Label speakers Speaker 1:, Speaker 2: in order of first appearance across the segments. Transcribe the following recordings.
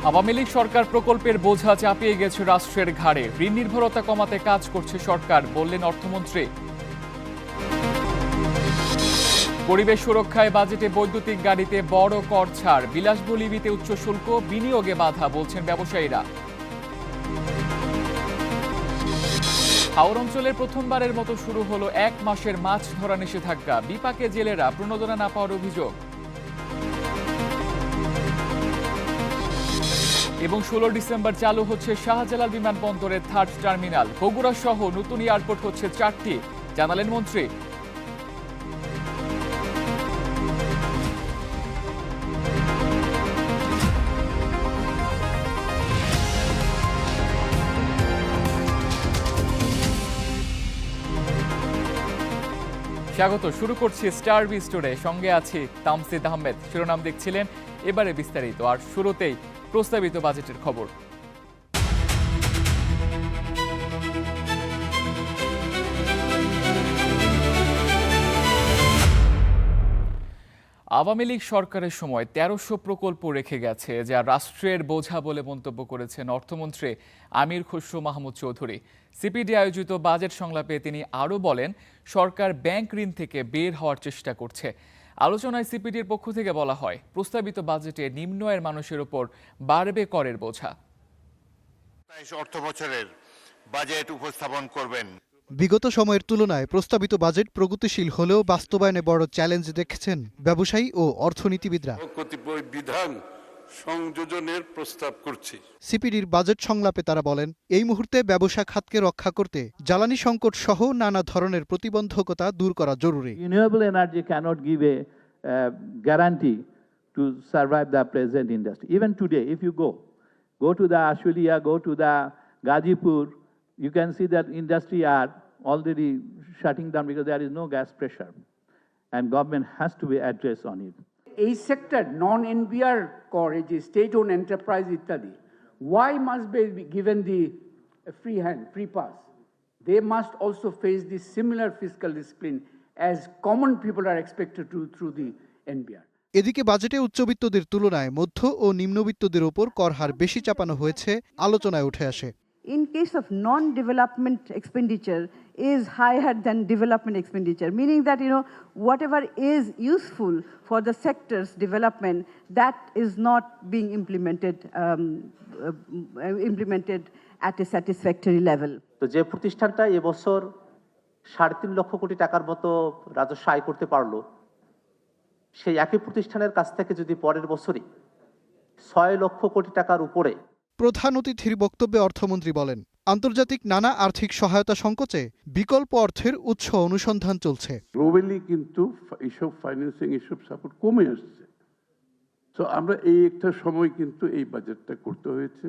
Speaker 1: আওয়ামী লীগ সরকার প্রকল্পের বোঝা চাপিয়ে গেছে রাষ্ট্রের ঘাড়ে। ঋণ নির্ভরতা কমাতে কাজ করছে সরকার, বললেন অর্থমন্ত্রী। পরিবেশ সুরক্ষায় বাজেটে বৈদ্যুতিক গাড়িতে বড় কর ছাড়, বিলাসবহুল ইভিতে উচ্চ শুল্ক, বিনিয়োগে বাধা, বলছেন ব্যবসায়ীরা। হাওর অঞ্চলের প্রথমবারের মতো শুরু হলো 1 মাসের মাছ ধরা নিষেধাজ্ঞা, বিপাকে জেলেরা প্রণোদনা না পাওয়ার অভিযোগ। এবং 16 ডিসেম্বর চালু হচ্ছে শাহজালাল বিমানবন্দরের 3rd টার্মিনাল। বগুড়া সহ নতুন এয়ারপোর্ট হচ্ছে 4টি, জানালেন মন্ত্রী। স্বাগত, শুরু করছি স্টার বি স্টোরে। সঙ্গে আছি তামসিদ আহমেদ। শিরোনাম দেখছিলেন, এবারে বিস্তারিত। আর শুরুতেই প্রস্তাবিত বাজেটের খবর। আওয়ামী লীগ সরকারের সময় 1300 প্রকল্প রেখে গেছে, যা রাষ্ট্রের বোঝা বলে মন্তব্য করেছেন অর্থমন্ত্রী আমির খসরু মাহমুদ চৌধুরী। সিপিডি আয়োজিত বাজেট সংলাপে তিনি আরও বলেন, সরকার ব্যাংক ঋণ থেকে বের হওয়ার চেষ্টা করছে। আলোচনায় সিপিডির পক্ষ থেকে বলা হয়, প্রস্তাবিত বাজেটে নিম্ন আয়ের মানুষের উপর বাড়বে করের বোঝা।
Speaker 2: অর্থ বছরের বাজেট উপস্থাপন করবেন।
Speaker 3: বিগত সময়ের তুলনায় প্রস্তাবিত বাজেট প্রগতিশীল হলেও বাস্তবায়নে বড় চ্যালেঞ্জ দেখছেন ব্যবসায়ী ও অর্থনীতিবিদরা।
Speaker 4: কতিপয় বিধান সংযোজনের প্রস্তাব করছি।
Speaker 3: সিপিডির বাজেট সংলাপে তারা বলেন, এই মুহূর্তে ব্যবসা খাতকে রক্ষা করতে জ্বালানি সংকট সহ নানা ধরনের প্রতিবন্ধকতা দূর করা জরুরি।
Speaker 5: Renewable energy cannot give a guarantee to survive the present industry. Even today, if you go to the Ashulia, go to the Gazipur, you can see that industry are already shutting down because there is no gas pressure, and government has to be addressed on it.
Speaker 6: এই sector নন NBR করে যে state on enterprise ইত্যাদি, why must be given the free pass? They must also face the similar fiscal discipline as common people are expected to through the NBR.
Speaker 3: এদিকে বাজেটে উচ্চবিত্তদের তুলনায় মধ্য ও নিম্নবিত্তদের উপর কর হার বেশি চাপানো হয়েছে আলোচনায় উঠে আসে।
Speaker 7: In case of non-development expenditure is higher than development expenditure, meaning that, whatever is useful for the sector's development, that is not being implemented at a satisfactory level.
Speaker 8: তো যে প্রতিষ্ঠানটা এবছর 3.5 লক্ষ কোটি টাকার মতো রাজস্ব আয় করতে পারলো, সেই একই প্রতিষ্ঠানের কাছ থেকে যদি পরের বছরই 6 লক্ষ কোটি টাকার উপরে।
Speaker 3: প্রধান অতিথির বক্তব্যে অর্থমন্ত্রী বলেন, আন্তর্জাতিক নানা আর্থিক সহায়তা সংকোচে বিকল্প অর্থের উৎস অনুসন্ধান চলছে।
Speaker 4: গ্লোবালি কিন্তু এইসব ফাইন্যান্সিং এইসব সাপোর্ট কমে আসছে। তো আমরা এই একটা সময় কিন্তু এই বাজেটটা করতে হয়েছে,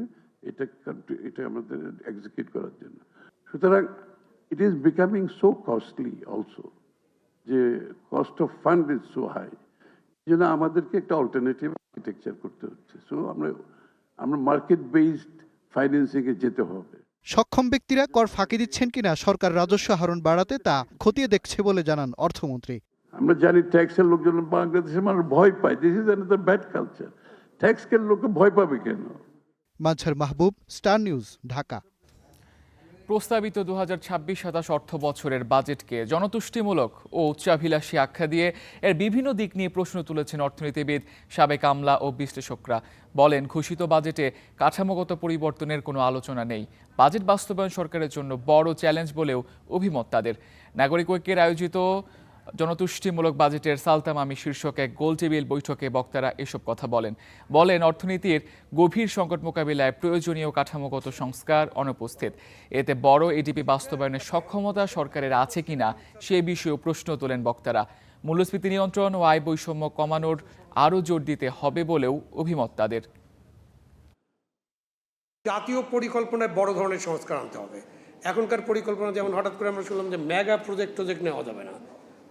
Speaker 4: এটা আমাদের এক্সিকিউট করার জন্য। সুতরাং it is becoming so costly also, যে cost of fund is so high, এই জন্য আমাদেরকে একটা অল্টারনেটিভ আর্কিটেকচার করতে হচ্ছে। সো আমরা মার্কেট বেসড ফাইন্যান্সিং এ যেতে হবে।
Speaker 3: সক্ষম ব্যক্তিরা কর ফাঁকি দিচ্ছেন কিনা সরকার রাজস্ব আহরণ বাড়াতে তা খতিয়ে দেখছে বলে জানান অর্থমন্ত্রী।
Speaker 4: আমরা জানি ট্যাক্সের লোকজন বাংলাদেশের মানুষ ভয় পায়। This is another bad culture. ট্যাক্সের লোকে ভয় পাবে কেন?
Speaker 3: মাজহার মাহবুব, স্টার নিউজ, ঢাকা।
Speaker 1: প্রস্তাবিত 2026-27 অর্থ বছরের বাজেটকে জনতুষ্টিমূলক ও উচ্চাভিলাষী আখ্যা দিয়ে এর বিভিন্ন দিক নিয়ে প্রশ্ন তুলেছেন অর্থনীতিবিদ, সাবেক আমলা ও বিশ্লেষকরা। বলেন, ঘোষিত বাজেটে কাঠামোগত পরিবর্তনের কোনো আলোচনা নেই। বাজেট বাস্তবায়ন সরকারের জন্য বড় চ্যালেঞ্জ বলেও অভিমত তাদের। নাগরিক ঐক্যের আয়োজিত জনতুষ্টিমূলক বাজেটের সালতামামি শীর্ষক এক গোলটেবিল বৈঠকে বক্তারা এসব কথা বলেন অর্থনীতির গভীর সংকট মোকাবিলায় প্রয়োজনীয় কাঠামোগত সংস্কার অনুপস্থিত। এতে বড় এডিপি বাস্তবায়নের সক্ষমতা সরকারের আছে কিনা সে বিষয়েও প্রশ্ন তোলেন বক্তারা। মূল্যস্ফীতি নিয়ন্ত্রণ ও আয় বৈষম্য কমানোর আরও জোর দিতে হবে বলেও অভিমত তাদের।
Speaker 9: জাতীয় পরিকল্পনায় বড় ধরনের সংস্কার আনতে হবে। এখনকার পরিকল্পনা যেমন হঠাৎ করে আমরা শুনলাম যে মেগা প্রজেক্ট নেওয়া যাবে না।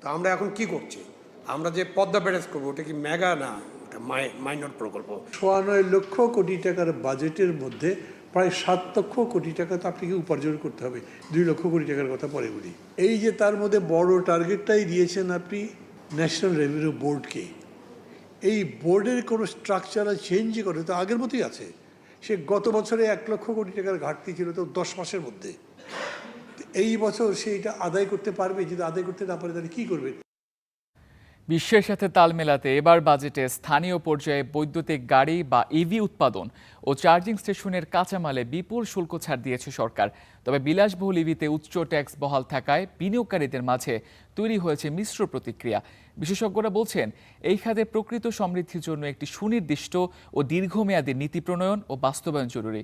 Speaker 9: তো আমরা এখন কি করছি? আমরা যে পদ্মা ব্যারেজ করবো, ওটা কি মেগা না, ওটা মাইনর প্রকল্প।
Speaker 10: ৯.৫ লক্ষ কোটি টাকার বাজেটের মধ্যে প্রায় 7 লক্ষ কোটি টাকা তো আপনাকে উপার্জন করতে হবে। 2 লক্ষ কোটি টাকার কথা পরে বলি। এই যে তার মধ্যে বড় টার্গেটটাই দিয়েছেন আপনি ন্যাশনাল রেভিনিউ বোর্ডকে। এই বোর্ডের কোনো স্ট্রাকচারাল চেঞ্জ করে তো আগের মতোই আছে, সে গত বছরে 1 লক্ষ কোটি টাকার ঘাটতি ছিল তো 10 মাসের মধ্যে। এই বছর সে এটা আদায় করতে পারবে, যদি আদায় করতে না পারে তাহলে কি করবে?
Speaker 1: বিশ্বের সাথে তাল মেলাতে এবার বাজেটে স্থানীয় পর্যায়ে বৈদ্যুতিক গাড়ি বা ইভি উৎপাদন ও চার্জিং স্টেশনের কাঁচামালে বিপুল শুল্ক ছাড় দিয়েছে সরকার। তবে বিলাসবহুল ইভিতে উচ্চ ট্যাক্স বহাল থাকায় বিনিয়োগকারীদের মাঝে তৈরি হয়েছে মিশ্র প্রতিক্রিয়া। বিশেষজ্ঞরা বলছেন, এই খাতে প্রকৃত সমৃদ্ধির জন্য একটি সুনির্দিষ্ট ও দীর্ঘমেয়াদী নীতি প্রণয়ন ও বাস্তবায়ন জরুরি।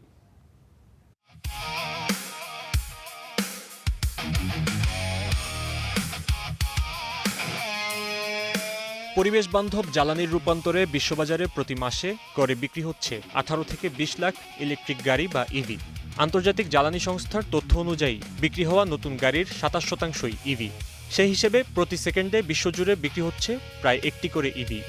Speaker 11: পরিবেশ বান্ধব জ্বালানির রূপান্তরে বিশ্ববাজারে প্রতি মাসে গড়ে বিক্রি হচ্ছে 18 থেকে 20 লাখ ইলেকট্রিক গাড়ি বা ইভি। আন্তর্জাতিক জ্বালানি সংস্থার তথ্য অনুযায়ী বিক্রি হওয়া নতুন গাড়ির 27%ই ইভি। সেই হিসেবে প্রতি সেকেন্ডে বিশ্বজুড়ে বিক্রি হচ্ছে প্রায় 1টি করে ইভি।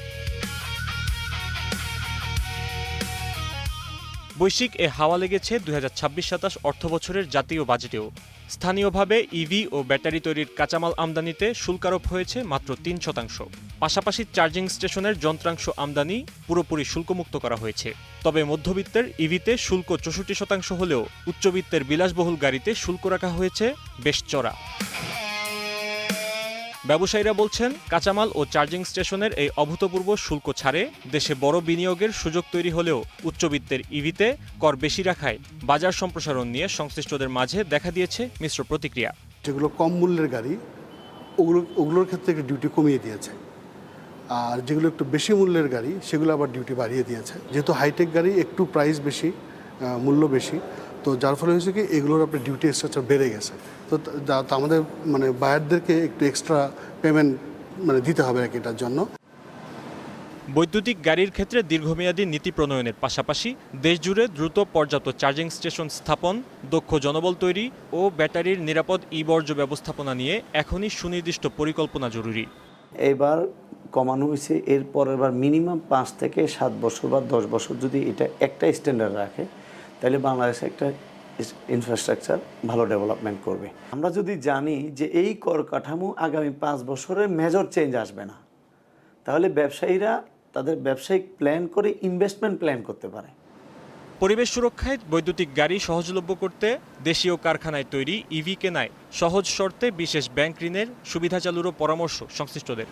Speaker 11: বৈশ্বিক এ হাওয়া লেগেছে 2026-27 অর্থবছরের জাতীয় বাজেটেও। স্থানীয়ভাবে ইভি ও ব্যাটারি তৈরির কাঁচামাল আমদানিতে শুল্ক আরোপ হয়েছে মাত্র 3%। পাশাপাশি চার্জিং স্টেশনের যন্ত্রাংশ আমদানি পুরোপুরি শুল্কমুক্ত করা হয়েছে। তবে মধ্যবিত্তের ইভিতে শুল্ক 64% হলেও উচ্চবিত্তের বিলাসবহুল গাড়িতে শুল্ক রাখা হয়েছে বেশ চড়া। ব্যবসায়ীরা বলছেন, কাঁচামাল ও চার্জিং স্টেশনের এই অভূতপূর্ব শুল্ক ছাড়ে দেশে বড় বিনিয়োগের সুযোগ তৈরি হলেও উচ্চবিত্তের ইভিতে কর বেশি রাখায় বাজার সম্প্রসারণ নিয়ে সংশ্লিষ্টদের মাঝে দেখা দিয়েছে মিশ্র প্রতিক্রিয়া।
Speaker 12: যেগুলো কম মূল্যের গাড়ি ওগুলোর ক্ষেত্রে একটু ডিউটি কমিয়ে দিয়েছে, আর যেগুলো একটু বেশি মূল্যের গাড়ি সেগুলো আবার ডিউটি বাড়িয়ে দিয়েছে। যেহেতু হাইটেক গাড়ি একটু প্রাইস বেশি, মূল্য বেশি, তো যার ফলে হয়েছে কি এগুলোর আপনার ডিউটি স্ট্রাকচার বেড়ে গেছে। তো আমাদের বায়ারদেরকে একটু এক্সট্রা পেমেন্ট দিতে হবে আর কি এটার জন্য।
Speaker 11: বৈদ্যুতিক গাড়ির ক্ষেত্রে দীর্ঘমেয়াদী নীতি প্রণয়নের পাশাপাশি দেশজুড়ে দ্রুত পর্যাপ্ত চার্জিং স্টেশন স্থাপন, দক্ষ জনবল তৈরি ও ব্যাটারির নিরাপদ বর্জ্য ব্যবস্থাপনা নিয়ে এখনই সুনির্দিষ্ট পরিকল্পনা জরুরি।
Speaker 13: এবার কমানো হয়েছে, এর পরের বার মিনিমাম 5 থেকে 7 বছর বা 10 বছর যদি এটা একটা স্ট্যান্ডার্ড রাখে, তাহলে বাংলাদেশে একটা ইনফ্রাস্ট্রাকচার ভালো ডেভেলপমেন্ট করবে। আমরা যদি জানি যে এই কর কাঠামো আগামী 5 বছরে মেজর চেঞ্জ আসবে না, তাহলে ব্যবসায়ীরা তাদের ব্যবসায়িক প্ল্যান করে ইনভেস্টমেন্ট প্ল্যান করতে পারে।
Speaker 11: পরিবেশ সুরক্ষায় বৈদ্যুতিক গাড়ি সহজলভ্য করতে দেশীয় কারখানায় তৈরি ইভি কেনায় সহজ শর্তে বিশেষ ব্যাংক ঋণের সুবিধা চালুরও পরামর্শ সংশ্লিষ্টদের।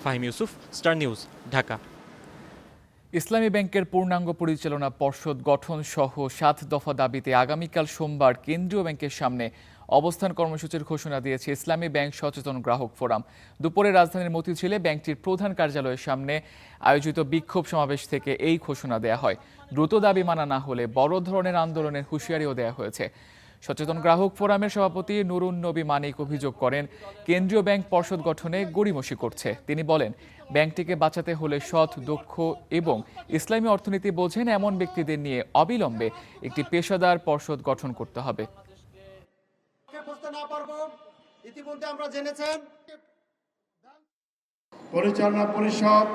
Speaker 11: Fahim Yusuf, star news, Dhaka.
Speaker 1: ইসলামী ব্যাংকের পূর্ণাঙ্গ পরিচালনা পর্ষদ গঠন সহ 7 দফা দাবিতে আগামীকাল সোমবার কেন্দ্রীয় ব্যাংকের সামনে অবস্থান কর্মসূচির ঘোষণা দিয়েছে ইসলামী ব্যাংক সচেতন গ্রাহক ফোরাম। দুপুরে রাজধানীর মতিঝিলে ব্যাংকটির প্রধান কার্যালয়ের সামনে আয়োজিত বিক্ষোভ সমাবেশ থেকে এই ঘোষণা দেয়া হয়। দ্রুত দাবি মানা না হলে বড় ধরনের আন্দোলনের হুঁশিয়ারিও দেয়া হয়েছে। সচেতন গ্রাহক ফোরামের সভাপতি নুরুন নবী মানিক অভিযোগ করেন, কেন্দ্রীয় ব্যাংক পর্ষদ গঠনে গড়িমসি করছে। তিনি বলেন, ব্যাংকটিকে বাঁচাতে হলে সৎ, দক্ষ এবং ইসলামী অর্থনীতি বোঝেন এমন ব্যক্তিদের নিয়ে অবিলম্বে একটি পেশাদার পর্ষদ গঠন করতে হবে।
Speaker 14: পরিচালনা পরিষদ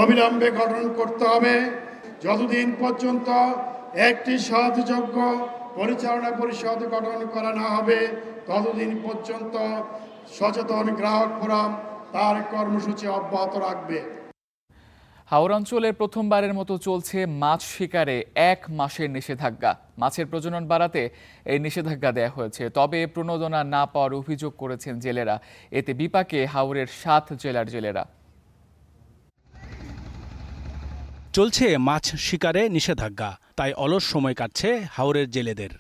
Speaker 14: অবিলম্বে গঠন করতে হবে। যতদিন পর্যন্ত একটি সৎযোগ্য পরিচালনা পরিষদ গঠন করা না হবে, ততদিন পর্যন্ত সচেতন গ্রাহক ফোরাম তার কর্মসূচি অব্যাহত রাখবে।
Speaker 1: হাওড় অঞ্চলের প্রথমবারের মতো চলছে মাছ শিকারে 1 মাসের নিষেধাজ্ঞা। মাছের প্রজনন বাড়াতে এই নিষেধাজ্ঞা দেয়া হয়েছে। তবে প্রণোদনা না পাওয়ার অভিযোগ করেছেন জেলেরা। এতে বিপাকে হাওড়ের 7 জেলার জেলেরা।
Speaker 15: চলছে মাছ শিকারে নিষেধাজ্ঞা, তাই অলস সময় কাটছে হাওরের জেলেদের।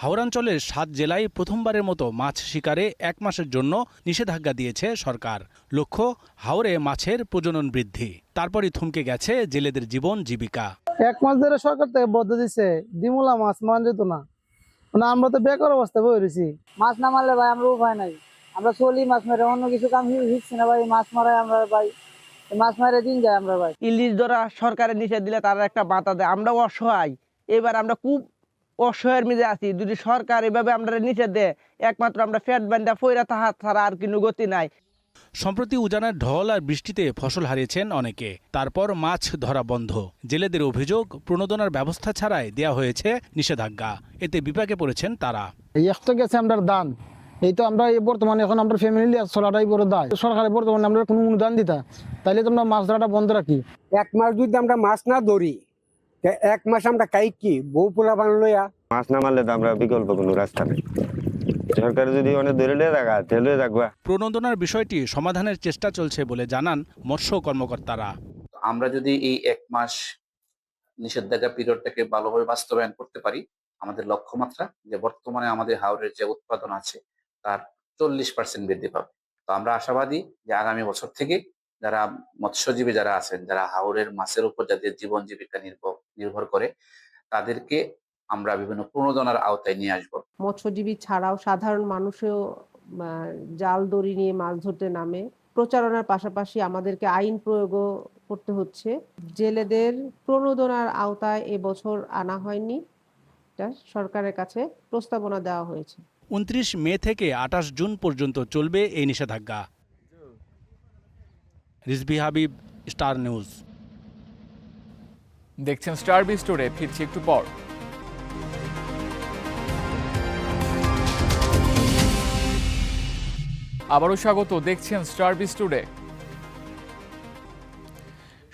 Speaker 15: হাওড়াঞ্চলের 7 জেলায় প্রথমবারের মতো মাছ শিকারে 1 মাসের জন্য নিষেধাজ্ঞা দিয়েছে সরকার। লক্ষ্য, হাওরে মাছের প্রজনন বৃদ্ধি। তারপরই থমকে গেছে জেলেদের জীবন জীবিকা।
Speaker 16: 1 মাস ধরে সরকার থেকে বদ্ধ দিচ্ছে, ডিমুলা মাছ মান যেত না, আমরা তো বেকার অবস্থায় বয়ে রয়েছি। মাছ না মারলে ভাই আমরা উপায় নাই, আমরা চলি মাছ মারে, অন্য কিছু কাম শিখছি না ভাই। মাছ মারাই আমরা ভাই, মাছ মারে দিন যায় আমরা ভাই।
Speaker 17: ইলিশ ধরা সরকারের নিষেধ দিলে তারা একটা বাতা দেয়, আমরা অসহায়। এবার আমরা খুব অসহায়ের মধ্যে আছি। যদি সরকার এভাবে আমরা নিষেধ দেয়, একমাত্র আমরা ফ্যাট বান্ধা ফইরা তাহার ছাড়া আর কোনো গতি নাই।
Speaker 15: সম্প্রতি উজানের ঢল আর বৃষ্টিতে ফসল হারিয়েছেন অনেকে। তারপর মাছ ধরা বন্ধ। জেলেদের অভিযোগ, প্রণোদনার ব্যবস্থা ছাড়াই দেয়া হয়েছে নিষেধাজ্ঞা। এতে বিপাকে পড়েছেন তারা।
Speaker 16: একটা গেছে আমরা দান, এই তো আমরা বর্তমানে এখন আমরা ফ্যামিলি চলাটাই বড় দায়। সরকারের বর্তমানে আমরা কোনো অনুদান দিতা, তাইলে তো আমরা মাছ ধরাটা বন্ধ রাখি।
Speaker 18: 1 মাস যদি আমরা মাছ না ধরি, 1 মাস আমরা কাই কি বউ পোলা বানলইয়া
Speaker 19: মাছ না মারলে তো আমরা বিকল্প কোনো রাস্তা নেই। সরকার যদি অনেক ধরে রাখা তাহলে রাখবা।
Speaker 15: প্রণোদনার বিষয়টি সমাধানের চেষ্টা চলছে বলে জানান মৎস্য কর্মকর্তারা।
Speaker 20: আমরা যদি এই 1 মাস নিষেধাজ্ঞা পিরিয়ডটাকে ভালোভাবে বাস্তবায়ন করতে পারি, আমাদের লক্ষ্যমাত্রা যে বর্তমানে আমাদের হাওরের যে উৎপাদন আছে তার 40% বৃদ্ধি পাবে। তো আমরা আশাবাদী যে আগামী বছর থেকে যারা মৎস্যজীবী যারা আছেন, যারা হাওরের মাছের উপর যাদের জীবন জীবিকা নির্ভর করে, তাদেরকে আমরা বিভিন্ন প্রণোদনার আওতায় নিয়ে আসবো।
Speaker 21: মৎস্যজীবী ছাড়াও সাধারণ মানুষও জাল দড়ি নিয়ে মাছ ধরতে নামে। প্রচারণার পাশাপাশি আমাদেরকে আইন প্রয়োগও করতে হচ্ছে। জেলেদের প্রণোদনার আওতায় এবছর আনা হয়নি, এটা সরকারের কাছে প্রস্তাবনা দেওয়া হয়েছে।
Speaker 15: 29 মে থেকে 28 জুন পর্যন্ত চলবে এই নিষেধাজ্ঞা। Rizvi Habib, star news.
Speaker 1: দেখছেন স্টার বি স্টোরে, ফিরছি একটু পর। আবারও স্বাগত, দেখছেন স্টার বি স্টোরে।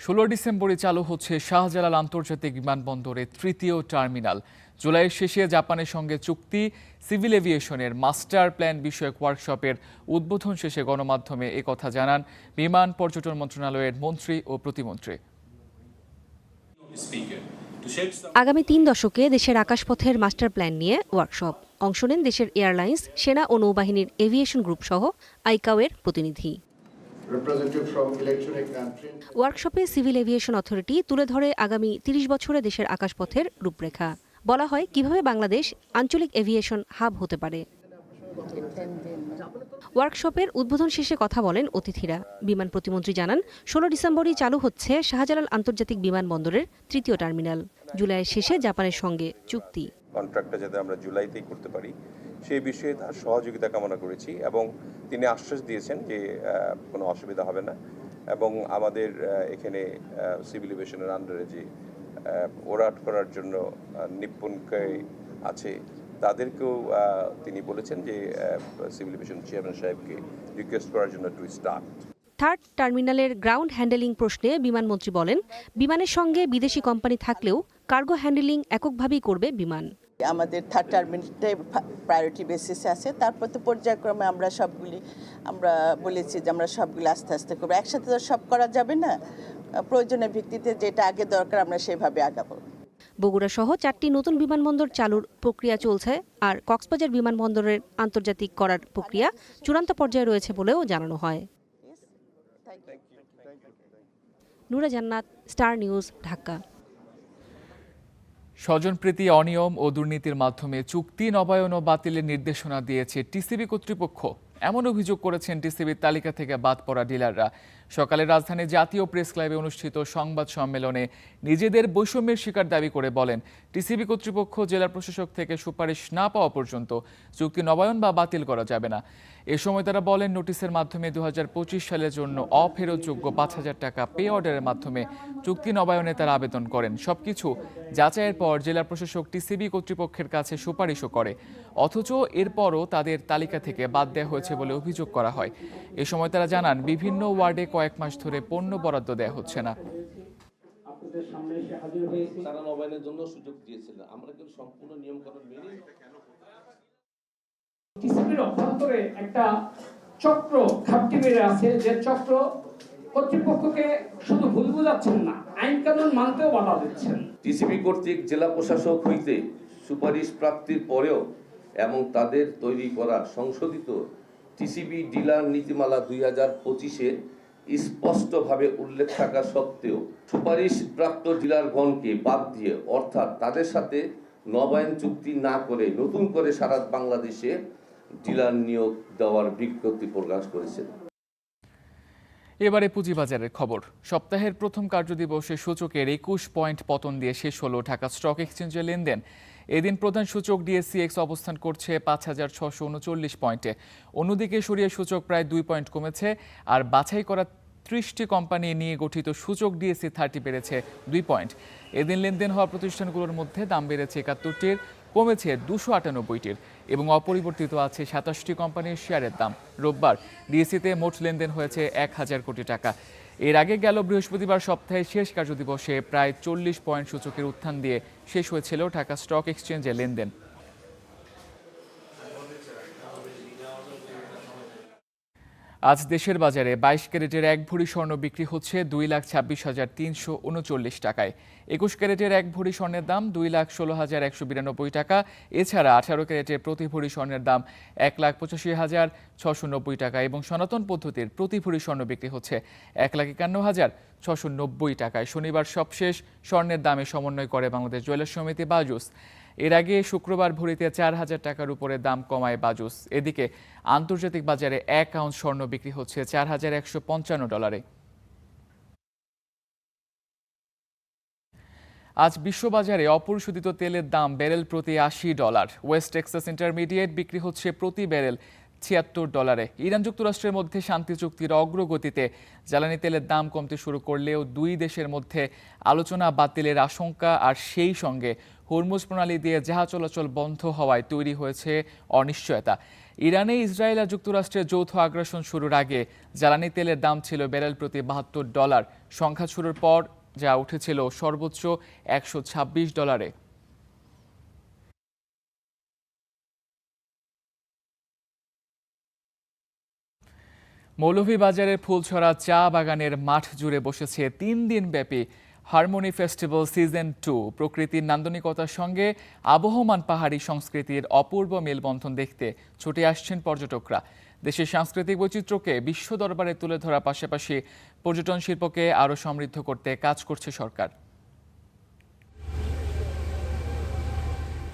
Speaker 1: 16 ডিসেম্বরে চালু হচ্ছে শাহজালাল আন্তর্জাতিক বিমানবন্দরের 3য় টার্মিনাল। জুলাইয়ের শেষে জাপানের সঙ্গে চুক্তি। সিভিল এভিয়েশনের মাস্টার প্ল্যান বিষয়ক ওয়ার্কশপের উদ্বোধন শেষে গণমাধ্যমে একথা জানান বিমান পর্যটন মন্ত্রণালয়ের মন্ত্রী ও প্রতিমন্ত্রী।
Speaker 22: আগামী 3 দশকে দেশের আকাশপথের মাস্টার প্ল্যান নিয়ে ওয়ার্কশপ। অংশ নেন দেশের এয়ারলাইন্স, সেনা ও নৌবাহিনীর এভিয়েশন গ্রুপ সহ আইকাওয়ের প্রতিনিধি। ওয়ার্কশপে সিভিল এভিয়েশন অথরিটি তুলে ধরে আগামী 30 বছরে দেশের আকাশপথের রূপরেখা। বলা হয় কিভাবে বাংলাদেশ আঞ্চলিক এভিয়েশন হাব হতে পারে। ওয়ার্কশপের উদ্বোধন শেষে কথা বলেন অতিথিরা। বিমান প্রতিমন্ত্রী জানান 16 ডিসেম্বরই চালু হচ্ছে শাহজালাল আন্তর্জাতিক বিমানবন্দরের 3য় টার্মিনাল। জুলাইয়ের শেষে জাপানের সঙ্গে চুক্তি।
Speaker 23: কন্ট্রাক্টটা যাতে আমরা জুলাইতেই করতে পারি সেই বিষয়ে তার সহযোগিতা কামনা করেছি এবং তিনি আশ্বাস দিয়েছেন যে কোনো অসুবিধা হবে না এবং আমাদের এখানে সিভিল এভিয়েশনের আন্ডারে যে ওরাট করার জন্য নিপুণকে আছে তাদেরকেও তিনি বলেছেন যে সিভিল এভিয়েশন চেয়ারম্যান সাহেবকে রিকোয়েস্ট করার জন্য টু স্টার্ট।
Speaker 22: থার্ড টার্মিনালের গ্রাউন্ড হ্যান্ডেলিং প্রশ্নে বিমানমন্ত্রী বলেন বিমানের সঙ্গে বিদেশি কোম্পানি থাকলেও কার্গো হ্যান্ডেলিং এককভাবেই করবে বিমান।
Speaker 24: আমাদের থার্ড টার্মিনালটাই প্রায়োরিটি বেসিসে আছে, তারপর তো পর্যায়ক্রমে আমরা বলেছি যে আমরা সবগুলো আস্তে আস্তে করবো, একসাথে তো সব করা যাবে না, প্রয়োজনের ভিত্তিতে যেটা আগে দরকার আমরা সেভাবে আগাবো।
Speaker 22: বগুড়া সহ 4টি নতুন বিমানবন্দর চালুর প্রক্রিয়া চলছে, আর কক্সবাজার বিমানবন্দরের আন্তর্জাতিক করার প্রক্রিয়া চূড়ান্ত পর্যায়ে রয়েছে বলেও জানানো হয়। নুরা জান্নাত, স্টার নিউজ, ঢাকা।
Speaker 1: স্বজনপ্রীতি, অনিয়ম ও দুর্নীতির মাধ্যমে চুক্তি নবায়ন ও বাতিলের নির্দেশনা দিয়েছে টিসিবি কর্তৃপক্ষ। এমন অভিযোগ করেছেন টিসিবির তালিকা থেকে বাদ পড়া ডিলাররা। সকালে রাজধানীর জাতীয় প্রেস ক্লাবে অনুষ্ঠিত সংবাদ সম্মেলনে নিজেদের বৈষম্যের শিকার দাবি করে বলেন টিসিবি কর্তৃপক্ষ জেলা প্রশাসক থেকে সুপারিশ না পাওয়া পর্যন্ত চুক্তি নবায়ন বা বাতিল করা যাবে না। এ সময় তারা বলেন নোটিশের মাধ্যমে 2025 সালের জন্য অফেরতযোগ্য 5,000 টাকা পে অর্ডারের মাধ্যমে চুক্তি নবায়নে তারা আবেদন করেন। সবকিছু যাচাইয়ের পর জেলা প্রশাসক টিসিবি কর্তৃপক্ষের কাছে সুপারিশও করে, অথচ এরপরও তাদের তালিকা থেকে বাদ দেওয়া হয়েছে বলে অভিযোগ করা হয়। এ সময় তারা জানান বিভিন্ন ওয়ার্ডে কয়েক মাস ধরে পণ্য বরাদ্দ দেওয়া হচ্ছে না।
Speaker 25: তারা নবায়নের জন্য সুযোগ দিয়েছিল, আমরা কিন্তু সম্পূর্ণ নিয়মকানুন মেনে
Speaker 26: টিসিবির অভ্যন্তরে একটা চক্র ঘাপটি বেড়ে আছে, যে চক্র কর্তৃপক্ষকে শুধু ভুল বুঝাচ্ছেন না, আইন কানুন মানতেও বাধা দিচ্ছেন।
Speaker 25: টিসিবি কর্তৃক জেলা প্রশাসক হইতে সুপারিশ প্রাপ্তির পরেও এবং তাদের তৈরি করা সংশোধিত টিসিবি ডিলার নীতিমালা 2025-এ স্পষ্টভাবে উল্লেখ থাকা সত্ত্বেও সুপারিশ প্রাপ্ত ডিলারগণকে বাদ দিয়ে, অর্থাৎ তাদের সাথে নবায়ন চুক্তি না করে নতুন করে সারা বাংলাদেশে ডিলার নিয়োগ দেওয়ার বিজ্ঞপ্তি প্রকাশ করেছে।
Speaker 1: এবারে পুঁজিবাজারের খবর। সপ্তাহের প্রথম কার্যদিবসে সূচকের 21 পয়েন্ট পতন দিয়ে শেষ হলো ঢাকা স্টক এক্সচেঞ্জের লেনদেন। এদিন প্রধান সূচক ডিএসসিএক্স অবস্থান করছে 5,639 পয়েন্টে। অন্যদিকে সরিয়ে সূচক প্রায় 2 পয়েন্ট কমেছে, আর বাছাই করা 30টি কোম্পানি নিয়ে গঠিত সূচক DSE 30 বেড়েছে 2 পয়েন্ট। এদিন লেনদেন হওয়া প্রতিষ্ঠানগুলোর মধ্যে দাম বেড়েছে 71টির, কমেছে 298টির এবং অপরিবর্তিত আছে 27টি কোম্পানির শেয়ারের দাম। রোববার DSE-তে মোট লেনদেন হয়েছে 1000 কোটি টাকা। এর আগে গেল বৃহস্পতিবার সপ্তাহের শেষ কার্যদিবসে প্রায় 40 পয়েন্ট সূচকের উত্থান দিয়ে শেষ হয়েছিল ঢাকা স্টক এক্সচেঞ্জের লেনদেন। আজ দেশের বাজারে 22 ক্যারেটের 1 ভরি স্বর্ণ বিক্রি হচ্ছে 2,26,339 টাকায়। 21 ক্যারেটের 1 ভরি স্বর্ণের দাম 2,16,192 টাকা। এছাড়া 18 ক্যারেটের প্রতি ভরি স্বর্ণের দাম 1,85,690 টাকা এবং সনাতন পদ্ধতির প্রতি ভরি স্বর্ণ বিক্রি হচ্ছে 1,51,690 টাকায়। শনিবার সবশেষ স্বর্ণের দামে সমন্বয় করে বাংলাদেশ জুয়েলার্স সমিতি বাজুস। এর আগে শুক্রবার ভরিতে 4,000 টাকার উপরে দাম কমায় বাজুস। এদিকে আন্তর্জাতিক বাজারে 1 আউন্স স্বর্ণ বিক্রি হচ্ছে $4,155। আজ বিশ্ববাজারে অপরিশোধিত তেলের দাম ব্যারেল প্রতি $80। ওয়েস্ট টেক্সাস ইন্টারমিডিয়েট বিক্রি হচ্ছে প্রতি ব্যারেল $76। ইরান যুক্তরাষ্ট্রের মধ্যে শান্তি চুক্তির অগ্রগতিতে জ্বালানি তেলের দাম কমতে শুরু করলেও দুই দেশের মধ্যে আলোচনা বাতিলের আশঙ্কা আর সেই সঙ্গে হরমুজ প্রণালী দিয়ে জাহাজ চলাচল বন্ধ হওয়ায় তৈরি হয়েছে অনিশ্চয়তা। ইরানে ইসরায়েল আর যুক্তরাষ্ট্রের যৌথ আগ্রাসন শুরুর আগে জ্বালানি তেলের দাম ছিল ব্যারেল প্রতি $72। সংঘাত শুরুর পর যা উঠেছিল সর্বোচ্চ $126। মৌলভীবাজারের ফুলছড়া চা বাগানের মাঠ জুড়ে বসেছে 3 দিন ব্যাপী হারমোনি ফেস্টিভ্যাল সিজন 2। প্রকৃতির নান্দনিকতার সঙ্গে আবহমান পাহাড়ি সংস্কৃতির অপূর্ব মেলবন্ধন দেখতে ছুটে আসছেন পর্যটকরা। দেশের সাংস্কৃতিক বৈচিত্র্যকে বিশ্ব দরবারে তুলে ধরার পাশাপাশি পর্যটন শিল্পকে আরও সমৃদ্ধ করতে কাজ করছে সরকার।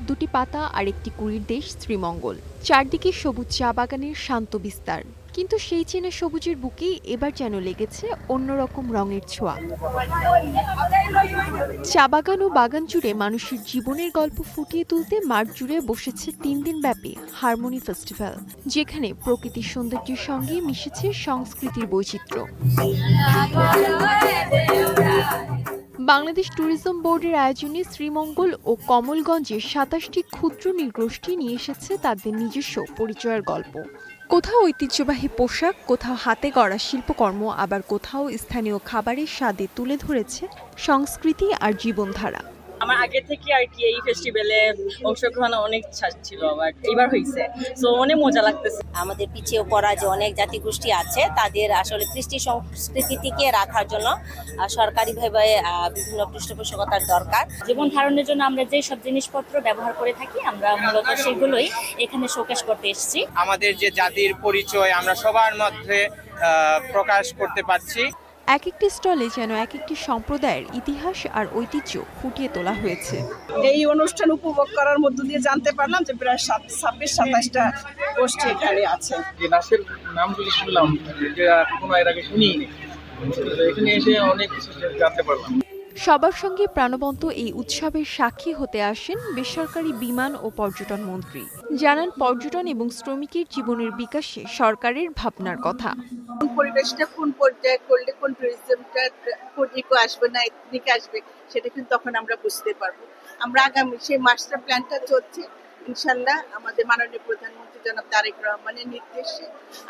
Speaker 2: দুটি পাতা আর একটি কুড়ির দেশ শ্রীমঙ্গল, চারদিকে সবুজ চা বাগানের শান্ত বিস্তার। কিন্তু সেই চেনা সবুজের বুকে এবার যেন লেগেছে অন্যরকম রঙের ছোঁয়া। চা বাগান ও বাগান জুড়ে মানুষের জীবনের গল্প ফুটিয়ে তুলতে মাঠ জুড়ে বসেছে 3 দিন ব্যাপী হারমোনি ফেস্টিভ্যাল, যেখানে প্রকৃতির সৌন্দর্যের সঙ্গে মিশেছে সংস্কৃতির বৈচিত্র্য। বাংলাদেশ ট্যুরিজম বোর্ডের আয়োজনে শ্রীমঙ্গল ও কমলগঞ্জের 27টি ক্ষুদ্র নৃগোষ্ঠী নিয়ে এসেছে তাদের নিজস্ব পরিচয়ের গল্প। কোথাও ঐতিহ্যবাহী পোশাক, কোথাও হাতে গড়া শিল্পকর্ম, আবার কোথাও স্থানীয় খাবারের স্বাদে তুলে ধরেছে সংস্কৃতি আর জীবনধারা।
Speaker 4: আমার আগে থেকে আর কি এই ফেস্টিভ্যালে অংশগ্রহণ অনেক ইচ্ছা ছিল, আবার এবার হয়েছে, সো অনেক মজা লাগতেছে।
Speaker 5: আমাদের পিছিয়ে পড়া যে অনেক জাতিগোষ্ঠী আছে তাদের আসলে কৃষ্টি সংস্কৃতিকে রাখার জন্য সরকারিভাবে বিভিন্ন পৃষ্ঠপোষকতার দরকার।
Speaker 6: জীবন ধারণের জন্য আমরা যে সব জিনিসপত্র ব্যবহার করে থাকি আমরা মূলত সেগুলোই এখানে শোকেস করতে এসেছি।
Speaker 7: আমাদের যে জাতির পরিচয় আমরা সবার মধ্যে প্রকাশ করতে পারছি।
Speaker 2: এক একটি স্টলে যেন এক একটি সম্প্রদায়ের ইতিহাস আর ঐতিহ্য ফুটিয়ে তোলা হয়েছে।
Speaker 4: এই অনুষ্ঠান উপভোগ করার মধ্য দিয়ে জানতে পারলাম যে প্রায় 26-27টা গোষ্ঠী এখানে আছে।
Speaker 7: যে নাচের নামগুলি শুনলাম যেটা কোনো এর আগে শুনিনি, এখানে এসে অনেক কিছু জানতে পারলাম।
Speaker 2: সবার সঙ্গে প্রাণবন্ত এই উৎসবের সাক্ষী হতে আসেন বেসরকারি বিমান ও পর্যটন মন্ত্রী। জানান পর্যটন এবং শ্রমিকের জীবনের বিকাশে সরকারের ভাবনার কথা।
Speaker 24: কোন পরিবেশটা কোন পর্যায়ে করলে কোন ট্যুরিজমটা কোন ইকো আসবে না এথনিক আসবে সেটা কিন্তু তখন আমরা বুঝতে পারবো। আমরা আগামী সেই মাস্টার প্ল্যানটা চলছে, ইনশাল্লাহ আমাদের মাননীয় প্রধানমন্ত্রী জনাব তারেক রহমানের নির্দেশে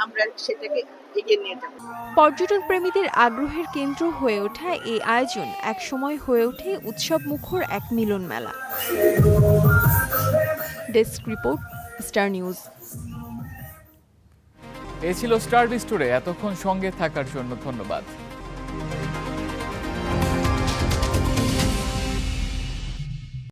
Speaker 24: আমরা সেটাকে এগিয়ে নিয়ে যাব।
Speaker 2: পর্যটন প্রেমীদের আগ্রহের কেন্দ্র হয়ে ওঠা এই আয়োজন একসময় হয়ে ওঠে উৎসব মুখর এক মিলন মেলা। Desk report, star news.
Speaker 1: এ ছিল স্টার বিস্টুরে। এতক্ষণ সঙ্গে থাকার জন্য ধন্যবাদ।